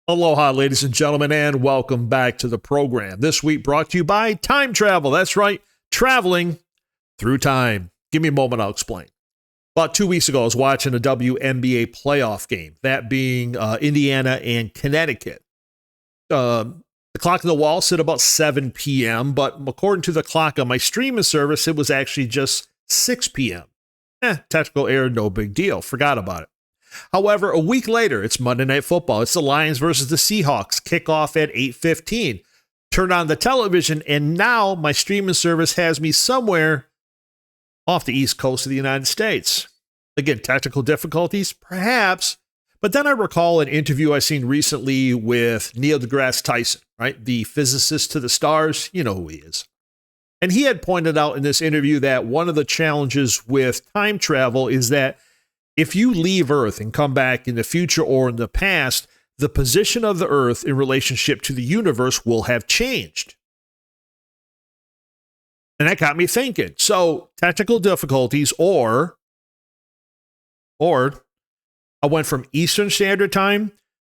Aloha, ladies and gentlemen, and welcome back to the program. This week brought to you by Time Travel. That's right, traveling through time. Give me a moment, I'll explain. About 2 weeks ago, I was watching a WNBA playoff game, that being Indiana and Connecticut. The clock on the wall said about 7 p.m., but according to the clock on my streaming service, it was actually just 6 p.m. Technical error, no big deal. Forgot about it. However, a week later, it's Monday Night Football. It's the Lions versus the Seahawks. Kickoff at 8:15. Turn on the television, and now my streaming service has me somewhere off the East Coast of the United States. Again, technical difficulties, perhaps. But then I recall an interview I seen recently with Neil deGrasse Tyson, right? The physicist to the stars. You know who he is. And he had pointed out in this interview that one of the challenges with time travel is that if you leave Earth and come back in the future or in the past, the position of the Earth in relationship to the universe will have changed. And that got me thinking. So, technical difficulties, or I went from Eastern Standard Time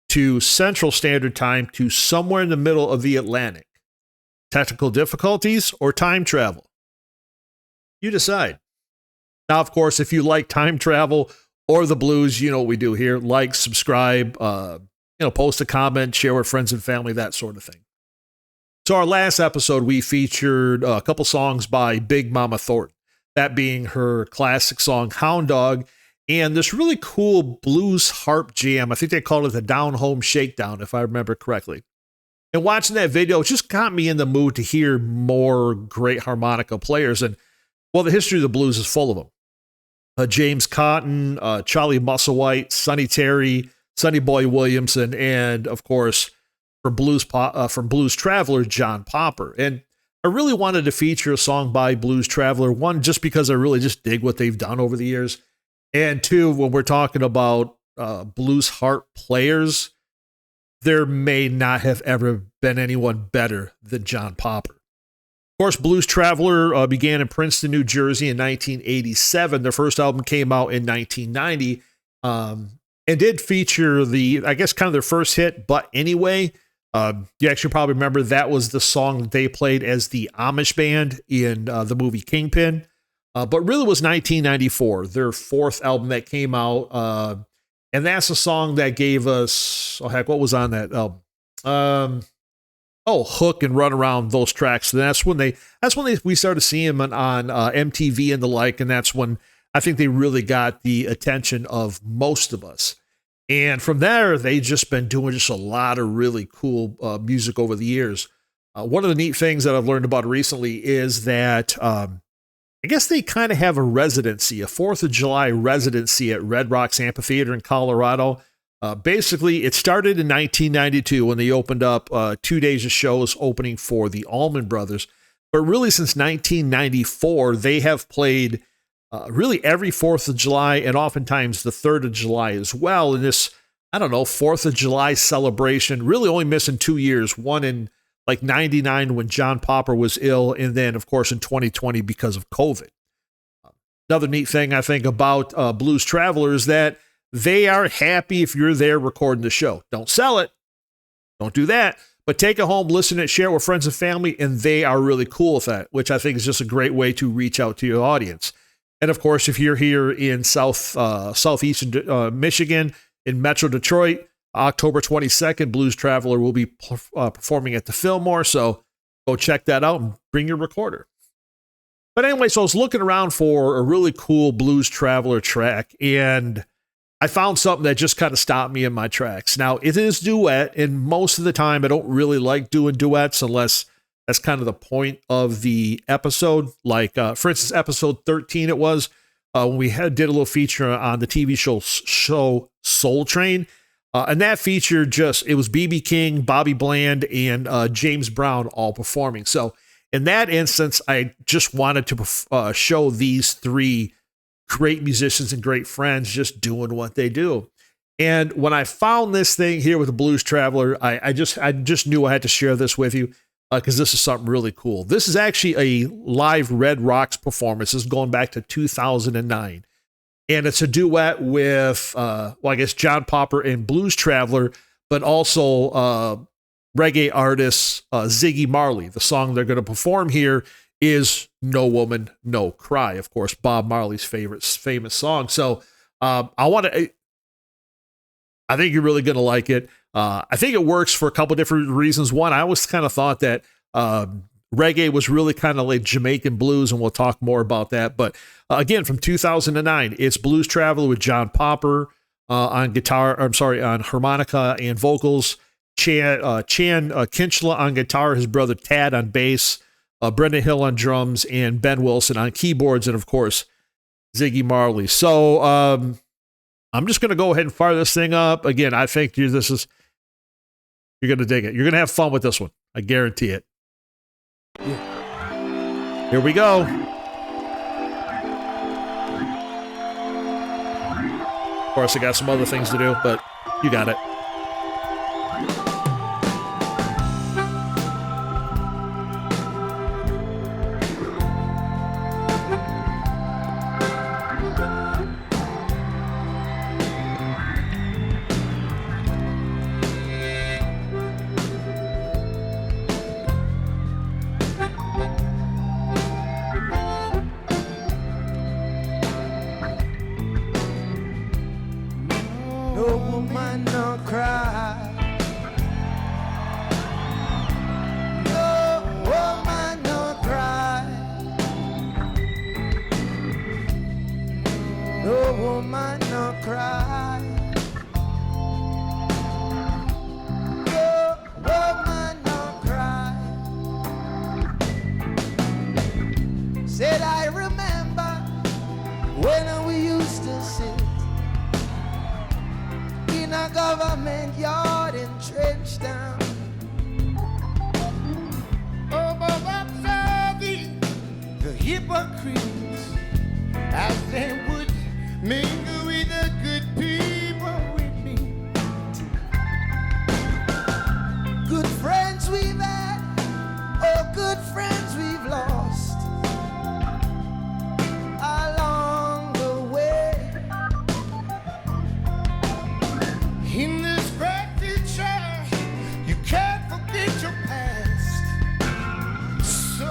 to Central Standard Time to somewhere in the middle of the Atlantic. Technical difficulties or time travel? You decide. Now, of course, if you like time travel or the blues, you know what we do here. Like, subscribe, post a comment, share with friends and family, that sort of thing. So our last episode, we featured a couple songs by Big Mama Thornton, that being her classic song, Hound Dog, and this really cool blues harp jam. I think they called it the Down Home Shakedown, if I remember correctly. And watching that video just got me in the mood to hear more great harmonica players. And, well, the history of the blues is full of them. James Cotton, Charlie Musselwhite, Sonny Terry, Sonny Boy Williamson, and of course, from Blues Traveler, John Popper. And I really wanted to feature a song by Blues Traveler, one, just because I really just dig what they've done over the years, and two, when we're talking about blues harp players, there may not have ever been anyone better than John Popper. Of course, Blues Traveler began in Princeton, New Jersey in 1987. Their first album came out in 1990 and did feature their first hit, But Anyway. You actually probably remember that was the song that they played as the Amish band in the movie Kingpin. But really was 1994, their fourth album that came out. And that's a song that gave us, what was on that album? Hook and Run Around, those tracks. And that's when we started seeing them on MTV and the like, and that's when I think they really got the attention of most of us. And from there, they've just been doing just a lot of really cool music over the years. One of the neat things that I've learned about recently is that I guess they kind of have a 4th of July residency at Red Rocks Amphitheater in Colorado. Basically, it started in 1992 when they opened up 2 days of shows opening for the Allman Brothers. But really, since 1994, they have played really every 4th of July and oftentimes the 3rd of July as well. In this, 4th of July celebration, really only missing 2 years, one in 99 when John Popper was ill, and then, of course, in 2020 because of COVID. Another neat thing I think about Blues Traveler is that they are happy if you're there recording the show. Don't sell it. Don't do that. But take it home, listen to it, share it with friends and family, and they are really cool with that, which I think is just a great way to reach out to your audience. And, of course, if you're here in southeastern Michigan, in Metro Detroit, October 22nd, Blues Traveler will be performing at the Fillmore, so go check that out and bring your recorder. But anyway, so I was looking around for a really cool Blues Traveler track, and I found something that just kind of stopped me in my tracks. Now, it is duet, and most of the time I don't really like doing duets unless that's kind of the point of the episode. Like, for instance, episode 13 it was, when we did a little feature on the TV show Soul Train. And that feature it was B.B. King, Bobby Bland, and James Brown all performing. So in that instance, I just wanted to show these three great musicians and great friends just doing what they do. And when I found this thing here with the Blues Traveler, I just knew I had to share this with you because this is something really cool. This is actually a live Red Rocks performance. This is going back to 2009. And it's a duet with, John Popper and Blues Traveler, but also reggae artist Ziggy Marley. The song they're going to perform here is No Woman, No Cry. Of course, Bob Marley's famous song. So I think you're really going to like it. I think it works for a couple different reasons. One, I always kind of thought that reggae was really kind of like Jamaican blues, and we'll talk more about that. But again, from 2009, it's Blues Traveler with John Popper on guitar. I'm sorry, on harmonica and vocals. Chan Kinchla on guitar, his brother Tad on bass, Brendan Hill on drums, and Ben Wilson on keyboards, and of course, Ziggy Marley. So I'm just going to go ahead and fire this thing up. Again, I think you're going to dig it. You're going to have fun with this one. I guarantee it. Yeah. Here we go. Of course, I got some other things to do, but you got it. No woman, no cry. No woman, no cry. No woman, no cry. No woman, no cry. Said I remember when we used to sit in a government yard in Princeton. Oh, but observing the hypocrites as they would mingle with the good people with me. Good friends we've had, oh, good friends we've lost along the way. In this great future, you can't forget your past. So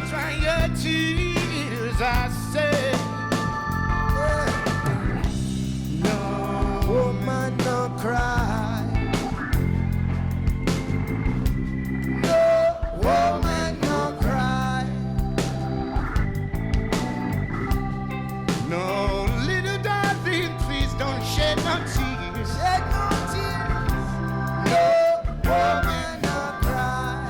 dry your tears, I say. No woman, no cry. No woman, no cry. No little darling, please don't shed no tears. Shed no tears. No woman, no cry.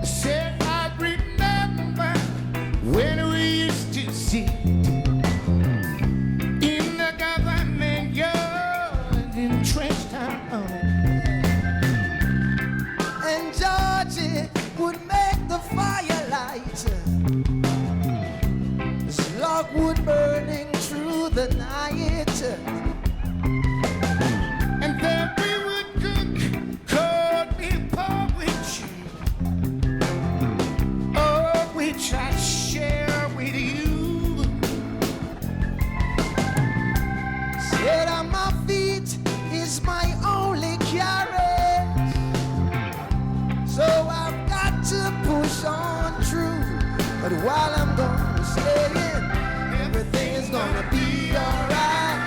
Said I remember when we used to sit in the government yard in Princeton, and Georgie would make the firelight, his logwood burning through the night, and then we would cook cornmeal porridge, oh, which I share with you. Said on my feet is my only carrot, so I've got to push on through. But while I'm gonna stay in, everything is gonna be alright.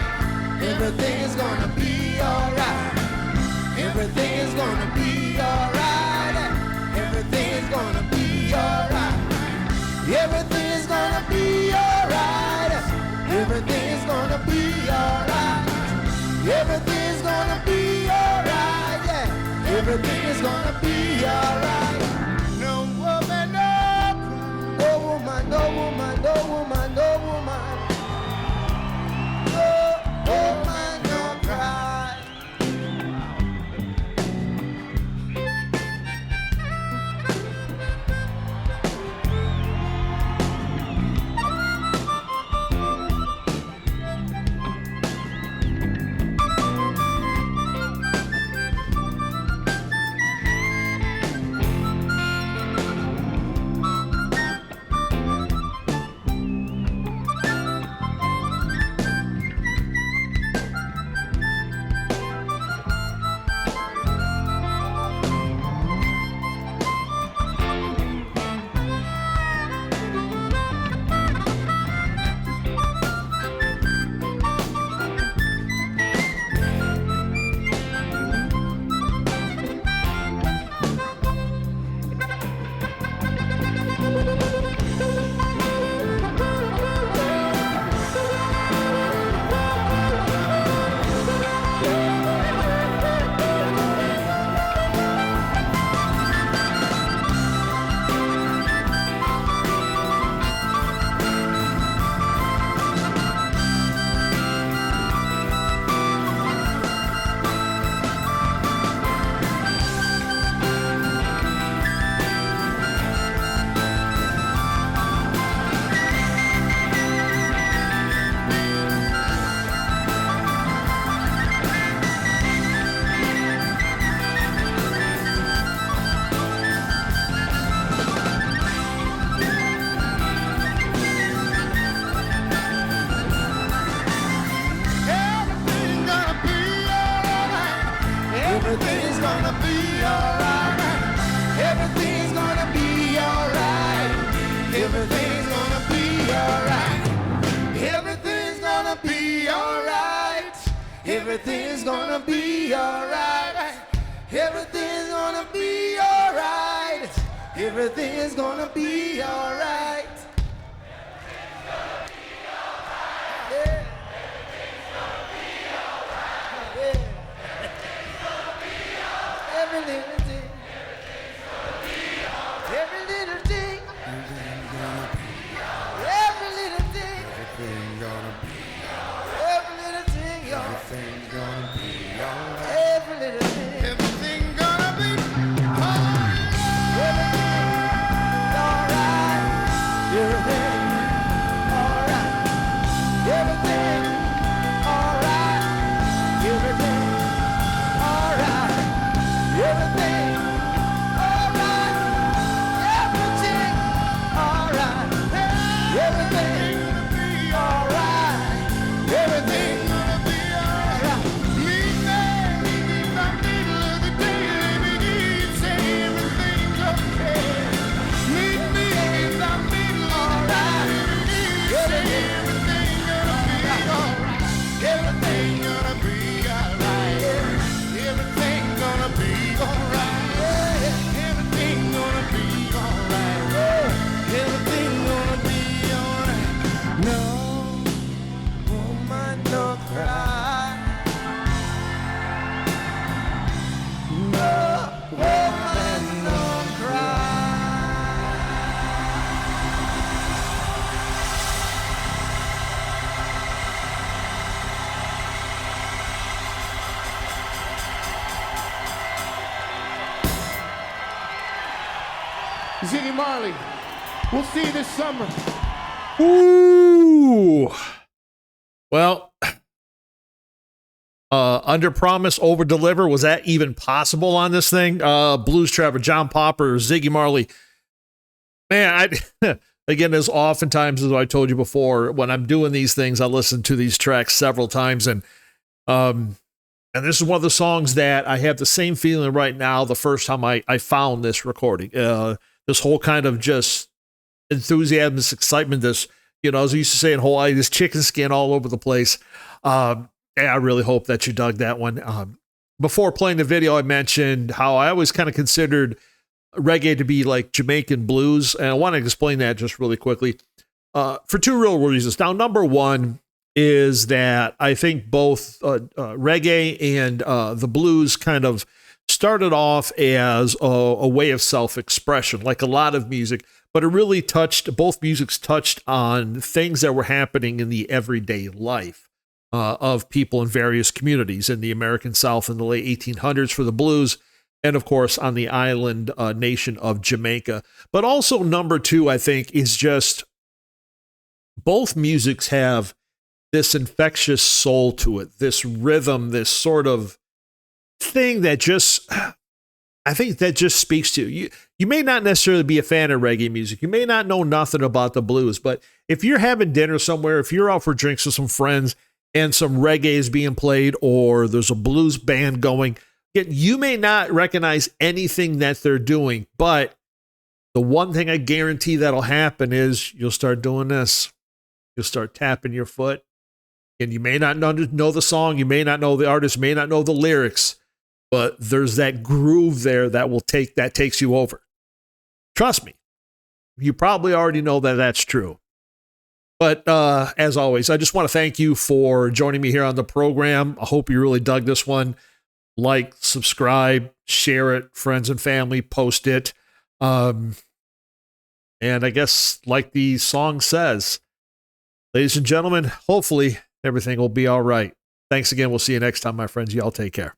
Everything's gonna be alright. Everything's gonna be alright. Everything's gonna be alright. Every little thing, every little thing, every little thing, every little thing, everything's gonna be alright. Every little thing, everything's gonna be alright. Everything alright. Everything alright. Everything alright. Everything alright. Everything alright. Everything alright. Everything gonna be alright. Meet me in the middle of the day. Let me say everything's okay. Meet me in the middle of the day. Say everything's gonna be alright. Everything's gonna be alright. Everything's gonna be alright. Everything's gonna be alright. Everything's gonna be alright. No woman, no cry. No woman, no cry. Ziggy Marley, we'll see you this summer. Ooh. Well, under promise, over deliver. Was that even possible on this thing? Blues Trevor, John Popper, Ziggy Marley. Man, again, as oftentimes as I told you before, when I'm doing these things, I listen to these tracks several times, and this is one of the songs that I have the same feeling right now. The first time I found this recording, this whole kind of just enthusiasm, this excitement, this, as I used to say in Hawaii, this chicken skin all over the place. I really hope that you dug that one. Before playing the video, I mentioned how I always kind of considered reggae to be like Jamaican blues, and I want to explain that just really quickly for two real reasons. Now, number one is that I think both reggae and the blues kind of started off as a way of self-expression, like a lot of music, but it really both musics touched on things that were happening in the everyday life of people in various communities in the American South in the late 1800s for the blues, and of course on the island nation of Jamaica. But also number two, I think, is just both musics have this infectious soul to it, this rhythm, this sort of thing that just, I think that just speaks to you. You may not necessarily be a fan of reggae music. You may not know nothing about the blues, but if you're having dinner somewhere, if you're out for drinks with some friends and some reggae is being played or there's a blues band going, you may not recognize anything that they're doing, but the one thing I guarantee that'll happen is you'll start doing this. You'll start tapping your foot. And you may not know the song, you may not know the artist, you may not know the lyrics, but there's that groove there that takes you over. Trust me, you probably already know that that's true. But as always, I just want to thank you for joining me here on the program. I hope you really dug this one. Like, subscribe, share it, friends and family, post it. And I guess, like the song says, ladies and gentlemen, hopefully everything will be all right. Thanks again. We'll see you next time, my friends. Y'all take care.